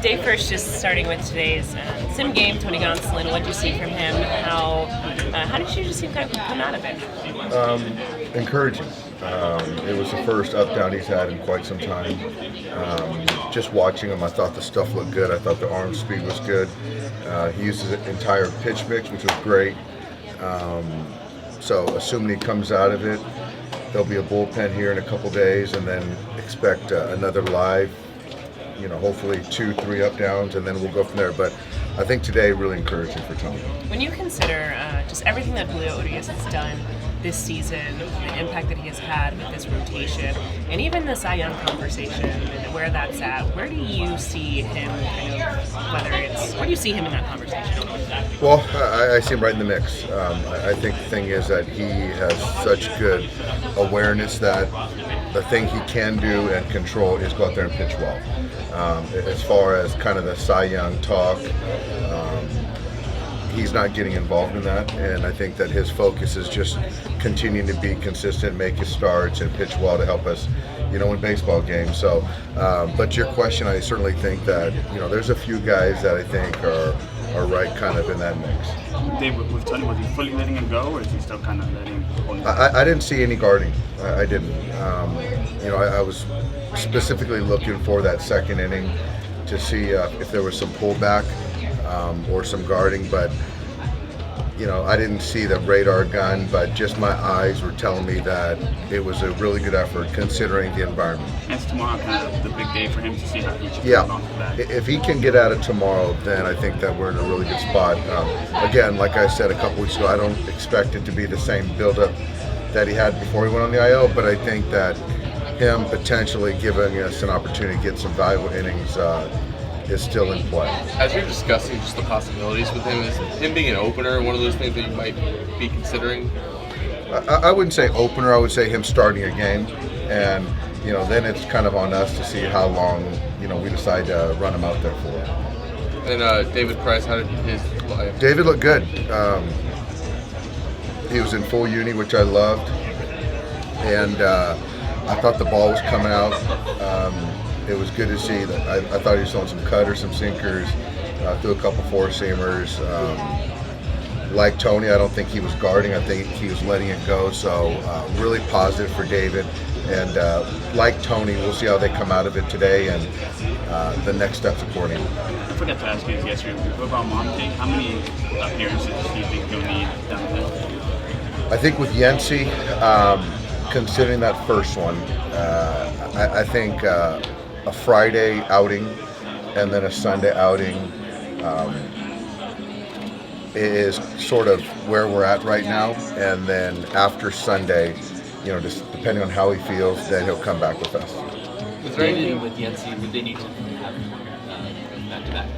Day first, just starting with today's sim game, Tony Gonsolin. What did you see from him? How did you just see him kind of come out of it? Encouraging. It was the first up-down he's had in quite some time. Just watching him, I thought the stuff looked good. I thought the arm speed was good. He used his entire pitch mix, which was great. So assuming he comes out of it, there'll be a bullpen here in a couple days, and then expect another live, hopefully 2-3 up-downs, and then we'll go from there. But I think today really encouraging for Tony. When you consider just everything that Julio Urias has done this season, the impact that he has had with this rotation, and even the Cy Young conversation and where that's at, where do you see him where do you see him in that conversation? Well, I see him right in the mix. I think the thing is that he has such good awareness that the thing he can do and control is go out there and pitch well. As far as kind of the Cy Young talk, he's not getting involved in that, and I think that his focus is just continuing to be consistent, make his starts, and pitch well to help us, in baseball games. So, but your question, I certainly think that there's a few guys that I think are right kind of in that mix. Dave, with Tony, was he fully letting him go, or is he still kind of letting him? I didn't see any guarding. I didn't. I was specifically looking for that second inning to see if there was some pullback or some guarding, but I didn't see the radar gun, but just my eyes were telling me that it was a really good effort considering the environment. It's tomorrow kind of the big day for him to see how he should come off the bat. If he can get at it tomorrow, then I think that we're in a really good spot. Again, like I said a couple weeks ago, I don't expect it to be the same buildup that he had before he went on the IL, but I think that him potentially giving us an opportunity to get some valuable innings is still in play. As you're discussing just the possibilities with him, is him being an opener one of those things that you might be considering? I wouldn't say opener. I would say him starting a game, and then it's kind of on us to see how long we decide to run him out there for. And David Price, how did his life? David looked good. He was in full uni, which I loved, and I thought the ball was coming out. It was good to see that. I thought he was throwing some cutters, some sinkers, threw a couple four-seamers. Like Tony, I don't think he was guarding. I think he was letting it go. So really positive for David. And like Tony, we'll see how they come out of it today and the next steps accordingly. I forgot to ask you this yesterday. What about Monte? How many appearances do you think he'll need down there? I think with Yancey, considering that first one, I think a Friday outing and then a Sunday outing is sort of where we're at right now. And then after Sunday, just depending on how he feels, then he'll come back with us. Is there anything with Yancey, would they need to have back-to-back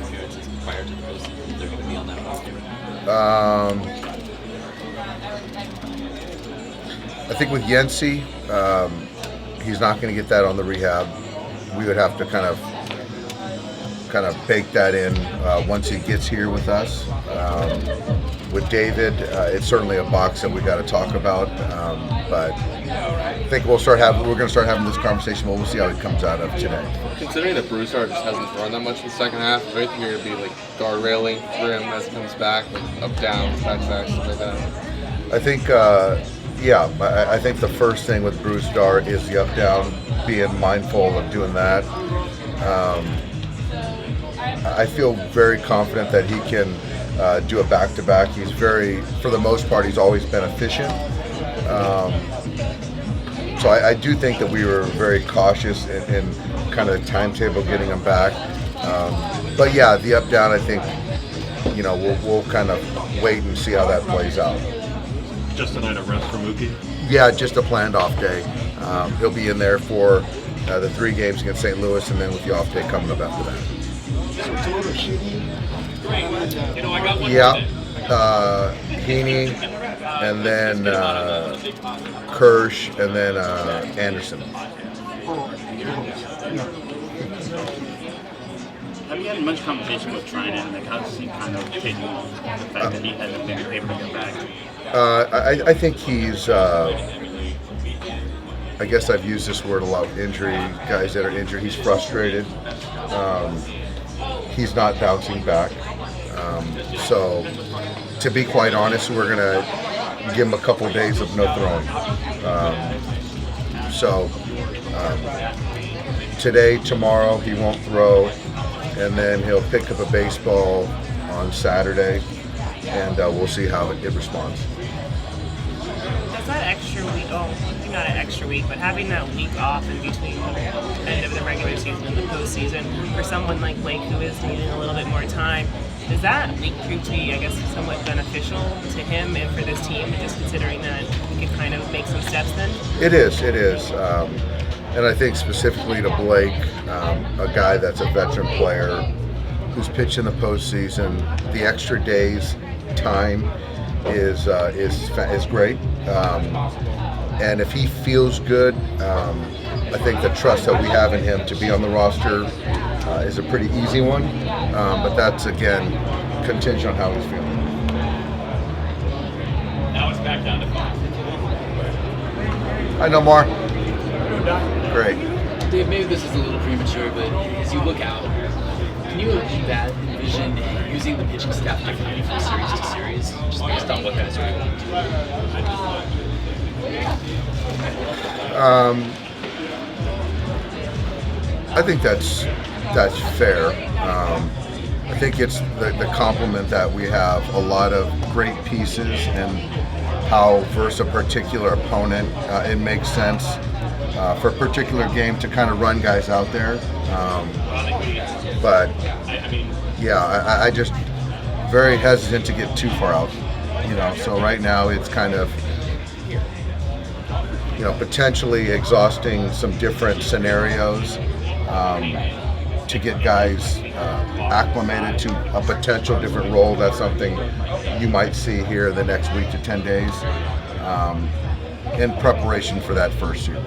appearances prior to the postseason if they're going to be on that roster? I think with Yancey, he's not going to get that on the rehab. We would have to kind of bake that in once he gets here with us. With David, it's certainly a box that we got to talk about. But I think we're going to start having this conversation. But we'll see how it comes out of today. Considering that Broussard just hasn't thrown that much in the second half, do you think you're going to be like guard railing for him as he comes back, like up, down, back, stuff like that? I think. I think the first thing with Broussard is the up-down, being mindful of doing that. I feel very confident that he can do a back-to-back. He's for the most part, he's always been efficient. So I do think that we were very cautious in kind of the timetable getting him back. But yeah, the up-down, I think, we'll kind of wait and see how that plays out. Just a night of rest for Mookie? Yeah, just a planned off day. He'll be in there for the 3 games against St. Louis, and then with the off day coming up after that. Yeah, Heaney, and then Kirsch, and then Anderson. Have you had much conversation with Treinen? Like, how does he kind of take the fact that he hasn't been able to get back? I think he's, I guess I've used this word a lot with injury, guys that are injured. He's frustrated. He's not bouncing back. So, to be quite honest, we're going to give him a couple days of no throwing. Today, tomorrow, he won't throw, and then he'll pick up a baseball on Saturday, and we'll see how it responds. Does that extra week, maybe not an extra week, but having that week off in between the end of the regular season and the postseason, for someone like Blake who is needing a little bit more time, does that week prove to be, I guess, somewhat beneficial to him and for this team, just considering that he could kind of make some steps then? It is. And I think specifically to Blake, a guy that's a veteran player who's pitched in the postseason, the extra days time is great. And if he feels good, I think the trust that we have in him to be on the roster is a pretty easy one. But that's, again, contingent on how he's feeling. Now it's back down to 5. Hi, Nomar. Great. Dave, maybe this is a little premature, but as you look out, can you envision using the pitching staff differently from series to series, just based on what guys are going to do? I think that's fair. I think it's the compliment that we have a lot of great pieces and how versus a particular opponent, it makes sense for a particular game to kind of run guys out there. But yeah, I just very hesitant to get too far out. So right now it's kind of potentially exhausting some different scenarios to get guys acclimated to a potential different role. That's something you might see here the next week to 10 days in preparation for that first series.